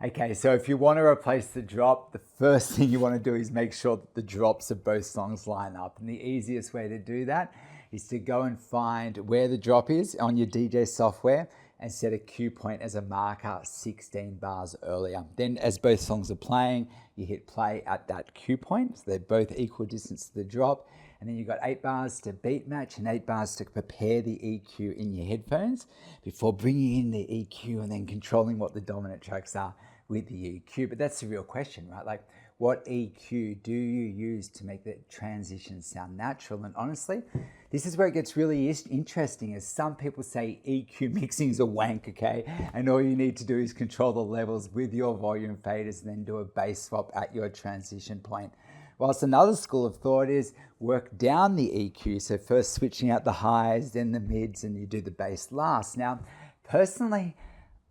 Okay, so if you want to replace the drop, the first thing you want to do is make sure that the drops of both songs line up. And the easiest way to do that is to go and find where the drop is on your DJ software and set a cue point as a marker 16 bars earlier. Then as both songs are playing, you hit play at that cue point. So they're both equal distance to the drop. And then you've got 8 bars to beat match and 8 bars to prepare the EQ in your headphones before bringing in the EQ and then controlling what the dominant tracks are with the EQ. But that's the real question, right? Like, what EQ do you use to make the transition sound natural? And honestly, this is where it gets really interesting, as some people say EQ mixing is a wank, okay? And all you need to do is control the levels with your volume faders and then do a bass swap at your transition point. Whilst another school of thought is work down the EQ. So first switching out the highs, then the mids, and you do the bass last. Now, personally,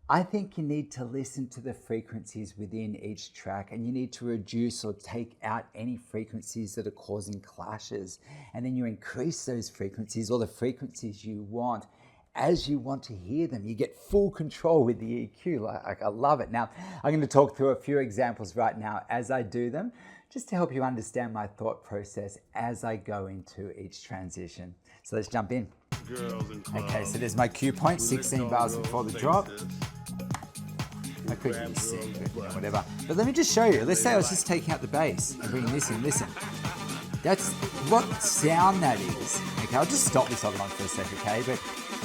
I think you need to listen to the frequencies within each track, and you need to reduce or take out any frequencies that are causing clashes. And then you increase those frequencies, or the frequencies you want, as you want to hear them. You get full control with the EQ. Like, I love it. Now, I'm going to talk through a few examples right now as I do them, just to help you understand my thought process as I go into each transition. So let's jump in. Okay, so there's my cue point, 16 bars before the drop. I could really sing, but you know, whatever. But let me just show you. Let's say I was just taking out the bass and bringing this in. Listen, that's what sound that is. Okay, I'll just stop this other one for a sec, okay? But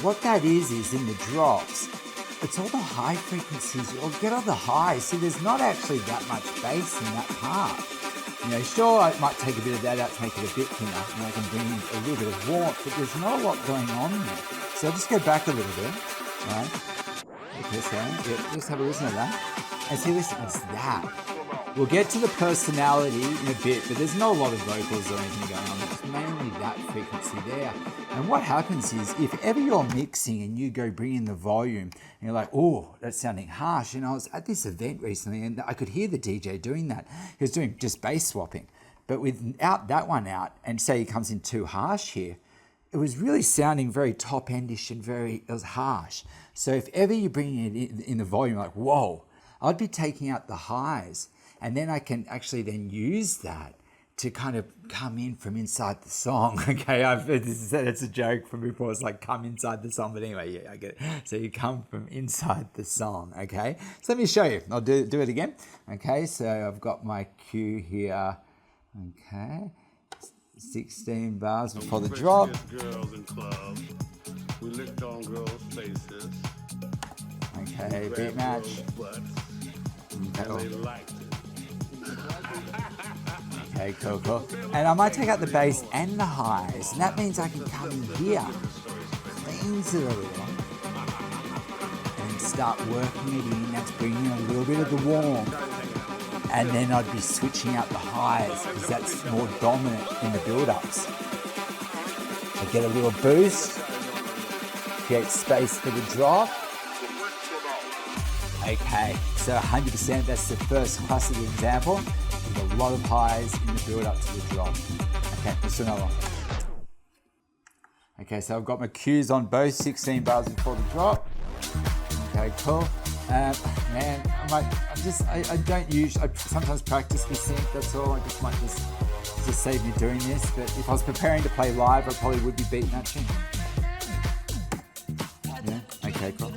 what that is in the drops, it's all the high frequencies. You'll get all the highs. See, there's not actually that much bass in that part. You know, sure, I might take a bit of that out to make it a bit thinner, and I can bring in a little bit of warmth, but there's not a lot going on there. So I'll just go back a little bit, right? Okay, so just have a listen to that. And see, listen, it's that. We'll get to the personality in a bit, but there's not a lot of vocals or anything going on. It's mainly that frequency there. And what happens is, if ever you're mixing and you go bring in the volume, and you're like, oh, that's sounding harsh. You know, I was at this event recently and I could hear the DJ doing that. He was doing just bass swapping. But without that one out, and say he comes in too harsh here, it was really sounding very top-endish and it was harsh. So if ever you bring it in the volume, like, whoa, I'd be taking out the highs. And then I can actually then use that to kind of come in from inside the song. Okay, that's a joke from before. It's like come inside the song, but anyway, yeah, I get it. So you come from inside the song, okay? So let me show you. I'll do it again. Okay, so I've got my cue here. Okay, 16 bars before the drop. Girls in clubs. We licked on girls' faces. Okay, beat match. They liked it. Okay, cool. And I might take out the bass and the highs, and that means I can come in here, cleanse it a little, and start working it in. That's bringing in a little bit of the warmth. And then I'd be switching out the highs, because that's more dominant in the build-ups. I get a little boost, create space for the drop. Okay, so 100%, that's the first classic example. With a lot of highs in the build-up to the drop. Okay, let's do another one. Okay, so I've got my cues on both 16 bars before the drop. Okay, cool. Man, I don't usually, I sometimes practice with sync, that's all. I just might just save me doing this, but if I was preparing to play live, I probably would be beat matching. Yeah, okay, cool.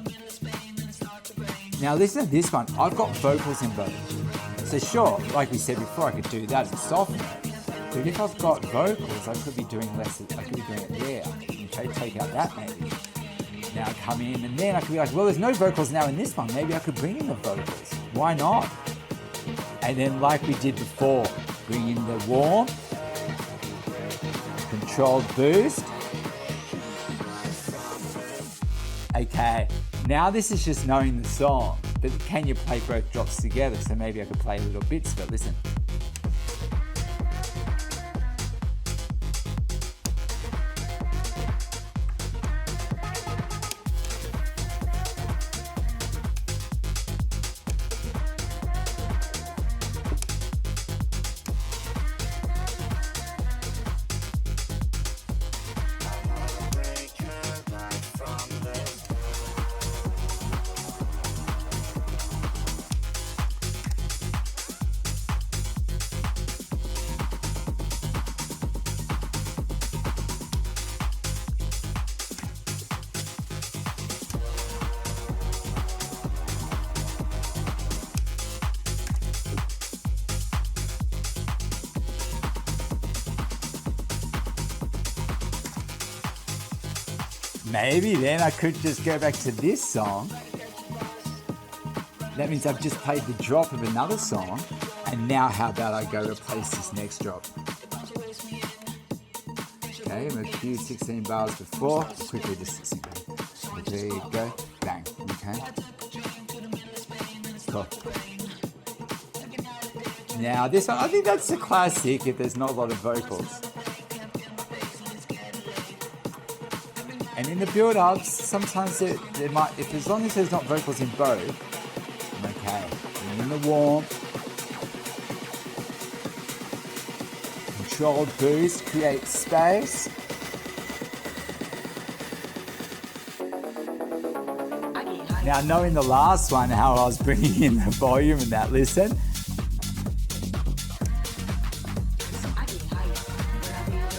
Now listen to this one. I've got vocals in both. So sure, like we said before, I could do that and soften it. But if I've got vocals, I could be doing less. I could be doing it there. Okay, take out that maybe. Now I come in, and then I could be like, well, there's no vocals now in this one. Maybe I could bring in the vocals. Why not? And then, like we did before, bring in the warm, controlled boost. Okay, now this is just knowing the song. But can you play both drops together? So maybe I could play little bits, but listen. Maybe then I could just go back to this song. That means I've just played the drop of another song. And now how about I go replace this next drop? Okay, I'm gonna cue 16 bars before. Quickly just there you go. Bang. Okay. Cool. Now this one, I think that's a classic if there's not a lot of vocals. And in the build-ups, sometimes there might, if as long as there's not vocals in both, I'm okay. And in the warm, controlled boost, create space. Now, knowing the last one, how I was bringing in the volume and that, listen.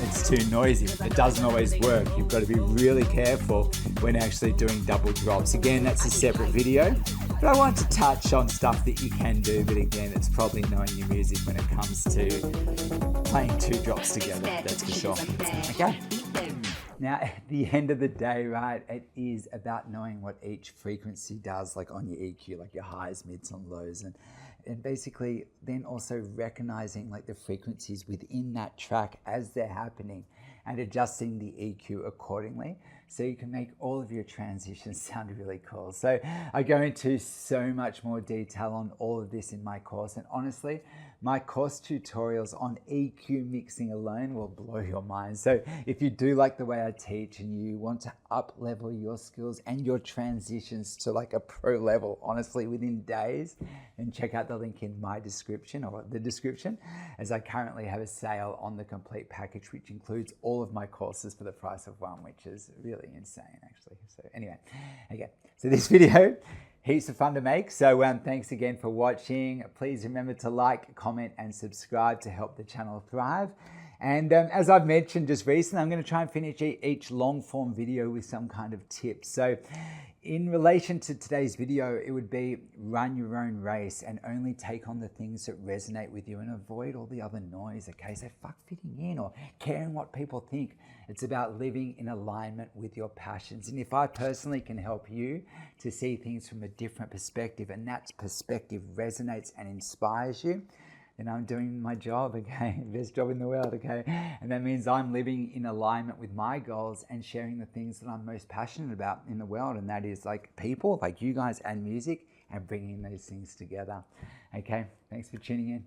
It's too noisy. It doesn't always work. You've got to be really careful when actually doing double drops. Again, that's a separate video. But I want to touch on stuff that you can do. But again, it's probably knowing your music when it comes to playing two drops together. That's for sure. Okay. Now, at the end of the day, right, it is about knowing what each frequency does, like on your EQ, like your highs, mids, and lows. And basically then also recognizing like the frequencies within that track as they're happening and adjusting the EQ accordingly so you can make all of your transitions sound really cool. So I go into so much more detail on all of this in my course, and honestly, my course tutorials on EQ mixing alone will blow your mind. So if you do like the way I teach and you want to up level your skills and your transitions to like a pro level, honestly, within days, then check out the link in my description or the description, as I currently have a sale on the complete package, which includes all of my courses for the price of one, which is really insane actually. So anyway, okay, so this video, heaps of fun to make. So thanks again for watching. Please remember to like, comment, and subscribe to help the channel thrive. And as I've mentioned just recently, I'm going to try and finish each long form video with some kind of tip. So in relation to today's video, it would be run your own race and only take on the things that resonate with you and avoid all the other noise, okay? So fuck fitting in or caring what people think. It's about living in alignment with your passions. And if I personally can help you to see things from a different perspective, and that perspective resonates and inspires you, then I'm doing my job, okay? Best job in the world, okay? And that means I'm living in alignment with my goals and sharing the things that I'm most passionate about in the world. And that is like people, like you guys, and music, and bringing those things together. Okay, thanks for tuning in.